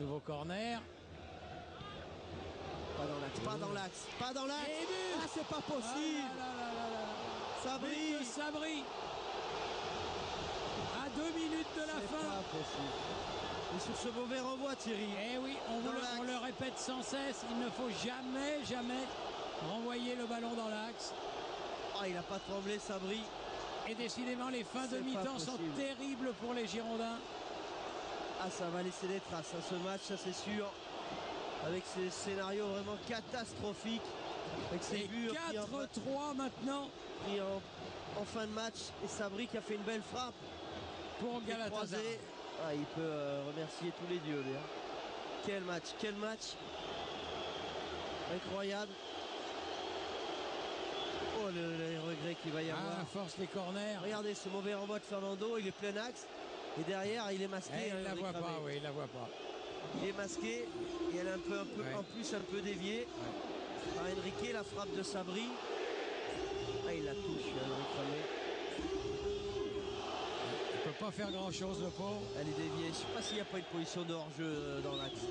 Nouveau corner. Pas dans l'axe, pas dans l'axe, pas dans l'axe. Et but. Ah, c'est pas possible. Sabri. But de Sabri. À 2 minutes de la C'est fin. pas possible. Et sur ce mauvais renvoi, Thierry. Eh oui, on le répète sans cesse, il ne faut jamais renvoyer le ballon dans l'axe. Oh, il n'a pas tremblé, Sabri. Et décidément, les fins de mi-temps sont terribles pour les Girondins. Ah, ça va laisser des traces, hein, ce match, ça c'est sûr. Avec ces scénarios vraiment catastrophiques. Avec ces buts 4-3 maintenant. Pris en fin de match. Et Sabri qui a fait une belle frappe. Pour Galatasaray. Ah, il peut remercier tous les dieux, lui. Hein. Quel match. Incroyable. Oh, les regrets qu'il va y avoir. Ah, force les corners. Regardez ce mauvais renvoi de Fernando, il est plein axe. Et derrière, il est masqué. Il la voit pas, oui, il la voit pas. Il est masqué et elle est en plus un peu déviée. Par Enrique, la frappe de Sabri. Ah, il la touche, Henrique Ramé. Il peut pas faire grand chose, le pauvre. Elle est déviée. Je sais pas s'il n'y a pas une position de hors-jeu dans l'axe.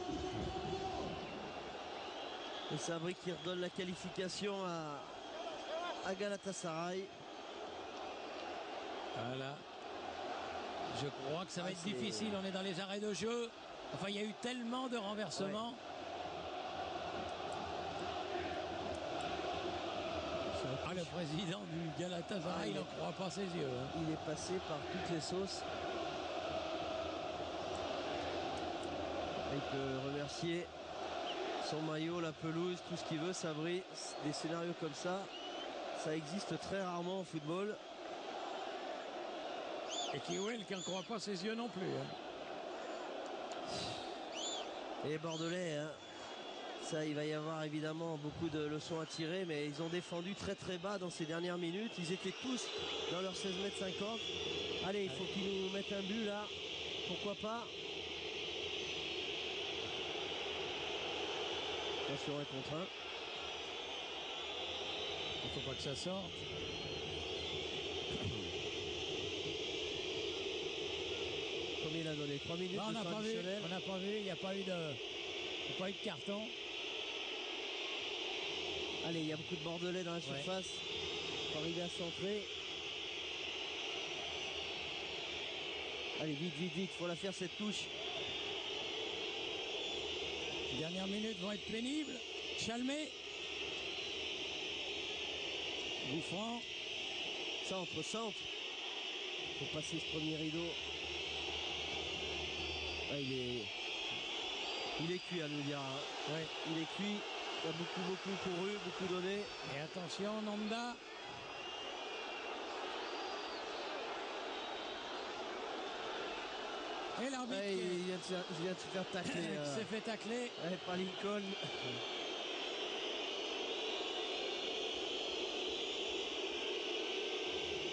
Et Sabri qui redonne la qualification à Galatasaray. Voilà. Je crois que ça va être difficile. On est dans les arrêts de jeu. Enfin, il y a eu tellement de renversements. Ah, le président du Galatasaray, il n'en croit pas ses yeux. Hein. Il est passé par toutes les sauces. Il peut remercier son maillot, la pelouse, tout ce qu'il veut, Sabri. Des scénarios comme ça existe très rarement au football. Et Kiwell qui n'en croit pas ses yeux non plus. Hein. Et les Bordelais, hein, ça, il va y avoir évidemment beaucoup de leçons à tirer, mais ils ont défendu très très bas dans ces dernières minutes. Ils étaient tous dans leurs 16,50 m. Allez, il faut qu'ils nous mettent un but là. Pourquoi pas? Attention, un contre un. Il faut pas que ça sorte. Combien il a donné? 3 minutes? Non, on n'a pas vu. On n'a pas vu. Il n'y a pas eu de carton. Allez, il y a beaucoup de Bordelais dans la surface. Pour arriver à centrer. Allez, vite. Faut la faire cette touche. Les dernières minutes vont être pénibles. Chalmé. Gouffran. Centre. Faut passer ce premier rideau. Ah, il est cuit, à nous dire. Hein. Ouais. Il est cuit. Il a beaucoup couru, beaucoup donné. Et attention, Nanda. Et l'arbitre. Ouais, il vient de se faire tacler. Il s'est fait tacler. Ouais, par Lincoln.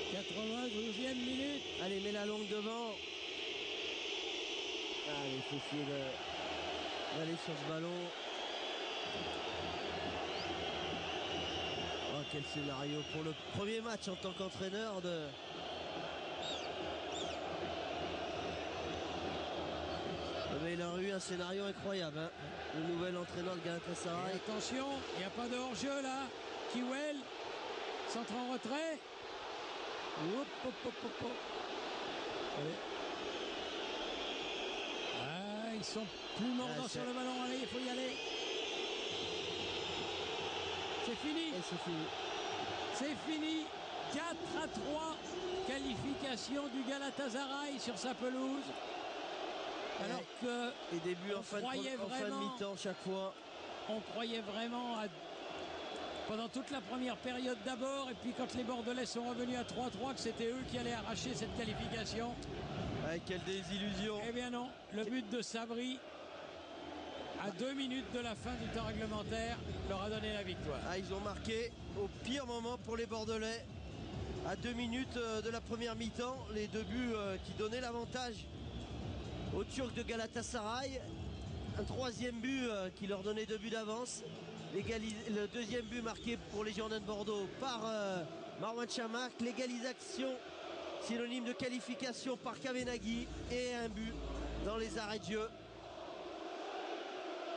« 92e minute. Allez, mets la longue devant. Allez, il faut essayer d'aller sur ce ballon. Oh, quel scénario pour le premier match en tant qu'entraîneur de... Mais il a eu un scénario incroyable, hein. Le nouvel entraîneur de Galatasaray. Et attention, il n'y a pas de hors-jeu là. Kiwell, centre en retrait. Hop. Allez. Ah, ils sont plus mordants sur le ballon. Allez, il faut y aller. C'est fini. Et c'est fini. C'est fini. 4-3. Qualification du Galatasaray sur sa pelouse. Alors que et début en fin de mi-temps chaque fois. On croyait vraiment pendant toute la première période d'abord, et puis quand les Bordelais sont revenus à 3-3, que c'était eux qui allaient arracher cette qualification. Ah, quelle désillusion. Eh bien non, le but de Sabri à 2 minutes de la fin du temps réglementaire leur a donné la victoire. Ah, ils ont marqué au pire moment pour les Bordelais. À 2 minutes de la première mi-temps, les deux buts qui donnaient l'avantage aux Turcs de Galatasaray. Un troisième but qui leur donnait 2 buts d'avance. Le deuxième but marqué pour les Girondins de Bordeaux par Marwan Chamakh. L'égalisation synonyme de qualification par Kavenaghi. Et un but dans les arrêts de jeu.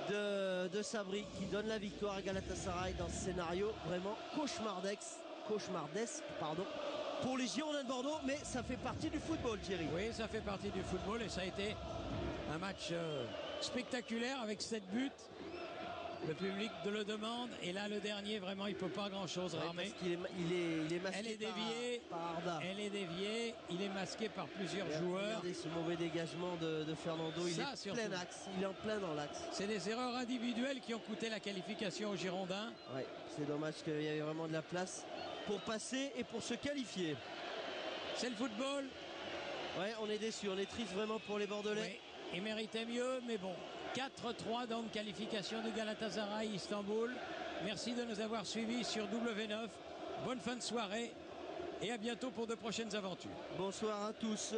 de Sabri qui donne la victoire à Galatasaray dans ce scénario vraiment cauchemardesque, pardon, pour les Girondins de Bordeaux, mais ça fait partie du football, Thierry. Oui, ça fait partie du football et ça a été un match spectaculaire avec 7 buts. Le public le demande et là le dernier vraiment il peut pas grand chose ramer. Parce qu'il est masqué. Elle est déviée par Arda. Elle est déviée, il est masqué par plusieurs joueurs. Regardez ce mauvais dégagement de Fernando, il est plein axe, il est en plein dans l'axe. C'est des erreurs individuelles qui ont coûté la qualification aux Girondins. Ouais, c'est dommage qu'il y avait vraiment de la place pour passer et pour se qualifier. C'est le football. Ouais, on est déçus, on est triste vraiment pour les Bordelais. Oui, ils méritaient mieux, mais bon. 4-3 donc qualification du Galatasaray Istanbul. Merci de nous avoir suivis sur W9. Bonne fin de soirée et à bientôt pour de prochaines aventures. Bonsoir à tous.